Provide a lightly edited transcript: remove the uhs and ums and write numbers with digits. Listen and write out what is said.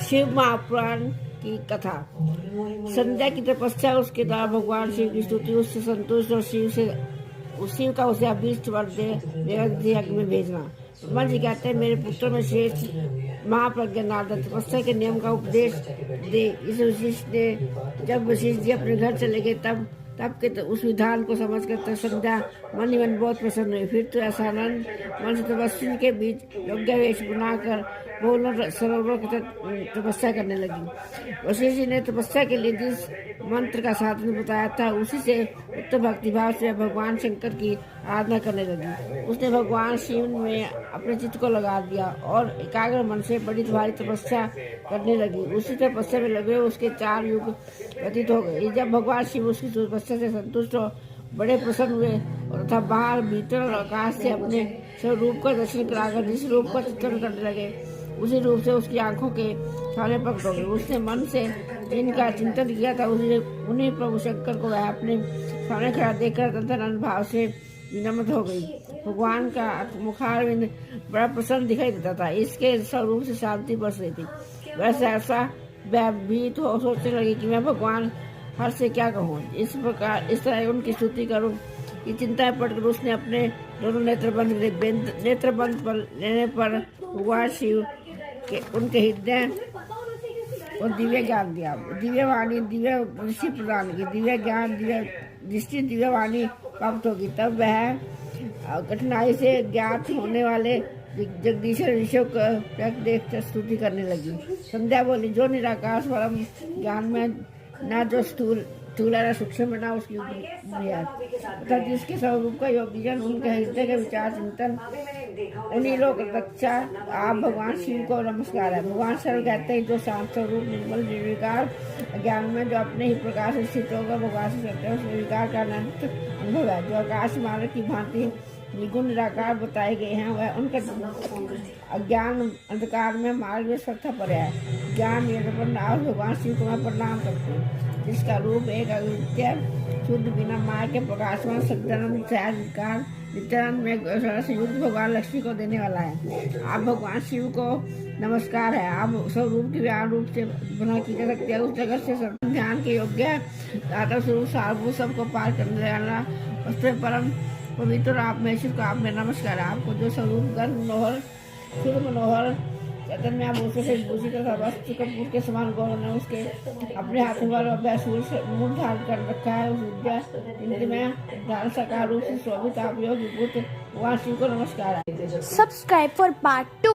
शिव महापुराण की कथा। संध्या की तपस्या उसके द्वारा भगवान शिव की स्तुति, उससे संतुष्ट और शिव का उसे अभीष्ट वर दे यज्ञ में भेजना। ब्रह्मा जी कहते हैं, मेरे पुत्र में श्रेष्ठ महाप्रज्ञा नारद तपस्या के नियम का उपदेश दे। इस वशिष्ठ ने जब वशिष्ठ जी अपने घर चले गए तब के उस विधान को समझकर संध्या मन ही मन बहुत प्रसन्न हुई। फिर तो ऐसा आनंद मन से तपस्वी के बीच योग्य वेश बनाकर बोलना सरोवर की तपस्या करने लगी। वशिष्ठ जी ने तपस्या के लिए जिस मंत्र का साधन बताया था उसी से उत्तर भक्तिभाव से भगवान शंकर की आराधना करने लगी। उसने भगवान शिव में अपने चित्त को लगा दिया और एकाग्र मन से बड़ी भारी तपस्या करने लगी। उसी तपस्या में लगे उसके 4 युग व्यतीत हो गए। जब भगवान शिव उसकी तपस्या से संतुष्ट हो बड़े प्रसन्न हुए तथा बाहर भीतर और आकाश से अपने स्वरूप का दर्शन कराकर जिस रूप का चित्रण करने लगे उसी रूप से उसकी आंखों के सामने प्रकट हो गए। उसने मन से जिनका चिंतन किया था उन्हीं प्रभु शंकर को वह अपने सामने खड़ा देखकर अंतरंग भाव से विनम्र हो गई। भगवान का मुखारविंद बड़ा प्रसन्न दिखाई देता था। इसके स्वरूप से शांति बरस रही थी। वैसे ऐसा भयभीत हो सोचने लगी कि मैं भगवान हर से क्या कहूँ, इस तरह उनकी स्तुति करूँ। ये चिंता में पड़कर उसने अपने दोनों नेत्र बंद पर लेने पर भगवान शिव के उनके हृदय और दिव्य ज्ञान दिया, दिव्य वाणी, दिव्य दृष्टि प्रदान की, दिव्य ज्ञान, दिव्य दृष्टि, दिव्य वाणी प्राप्त होगी। तब वह कठिनाई से ज्ञात होने वाले जगदीश्वर विषय को देख स्तुति करने लगी। संध्या बोली, जो निराकार परम ज्ञान में न जो स्थूल न सूक्ष्म न उसकी तथा जिसके स्वरूप का योगीजन उनके हृदय के विचार चिंतन उन्हीं लोग रक्षा आप भगवान शिव को नमस्कार है। भगवान शरण कहते हैं, जो शांत स्वरूप निर्मल निर्विकार ज्ञान में जो अपने ही प्रकाश स्थित होगा भगवान से कहते हैं, उस निर्विकार का अनंत अनुभव है। जो आकाश मार्ग की भांति निगुण निराकार बताए गए हैं वह उनका अज्ञान अंधकार में मार्ग में श्रद्धा पर है। ज्ञान भगवान शिव को मैं प्रणाम करती हूँ, जिसका रूप एक अद्वितीय शुद्ध बिना माया के प्रकाशवान सच्चिदानंद सहज विकार नित्यानंद में से युक्त भगवान लक्ष्मी को देने वाला है। आप भगवान शिव को नमस्कार है। आप स्वरूप की व्यान रूप से बना की जा सकते हैं। उस जगत से ध्यान के योग्य दाता स्वरूप सारभूत सबको पार करने वाला उससे परम पवित्र आप महेश्वर को आप में नमस्कार है। आपको जो स्वरूप गर्भ मनोहर शुद्ध मनोहर चैतन्य आभूषण से भूषित तथा वस्त्र कपूर के समान गौरव ने उसके अपने हाथों पर मूल धारण कर रखा है। उस विद्या में धारण साकार रूप से शोभित आप योग भगवान शिव को नमस्कार है। Subscribe for part 2।